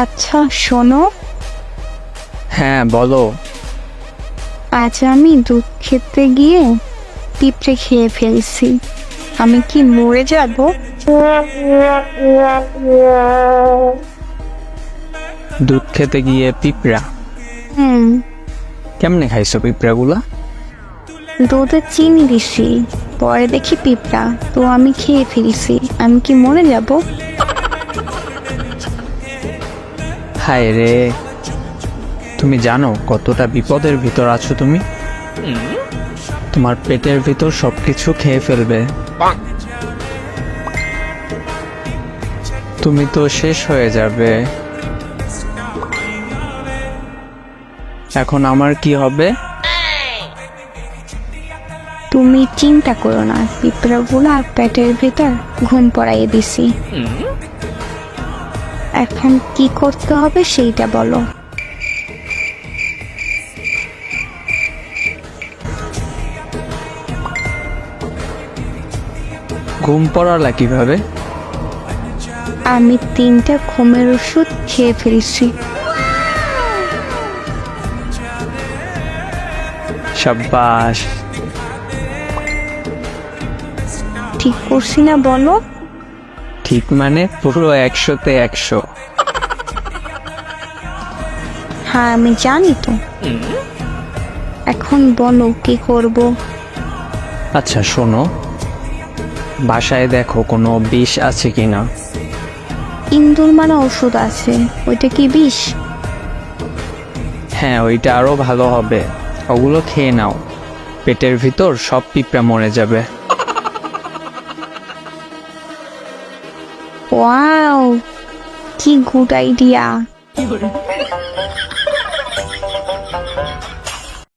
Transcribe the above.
আচ্ছা শোনো, হ্যাঁ বলো। আজ আমি দুধ খেতে গিয়ে পিঁপড়ে খেয়ে ফেলছি। আমি কি মরে যাব? দুধ খেতে গিয়ে পিঁপড়া? হুম। কেমনে খাইছো পিঁপড়াগুলা? দুধে চিনি দিছি, পরে দেখি পিঁপড়া, তো আমি খেয়ে ফেলছি। আমি কি মরে যাব? হায় রে, তুমি জানো কতটা বিপদের ভিতর আছো তুমি? তোমার পেটের ভিতর সবকিছু খেয়ে ফেলবে। তুমি তো শেষ হয়ে যাবে। এখন আমার কি হবে? তুমি চিন্তা করো না, পিঁপড়াগুলা পেটের ভেতর ঘুম পড়াইয়ে দিছি। এখন কি করতে হবে সেইটা বলো। ঘুম পড়ালা কিভাবে? আমি 3টা ঘুমের ওষুধ খেয়ে ফেলছি। সাব্বাস। ঠিক করছি না বলো? ঠিক মানে পুরো 100-তে 100। হ্যাঁ আমি জানি তো। এখন বলো কি করব? আচ্ছা শোনো, বাসায় দেখো কোনো বিষ আছে কিনা। ইন্দুর মারা ওষুধ আছে, ওইটা কি বিষ? হ্যাঁ, ওইটা আরো ভালো হবে। ওগুলো খেয়ে নাও, পেটের ভিতর সব পিঁপড়া মরে যাবে। ওয়াও, কি গুড আইডিয়া।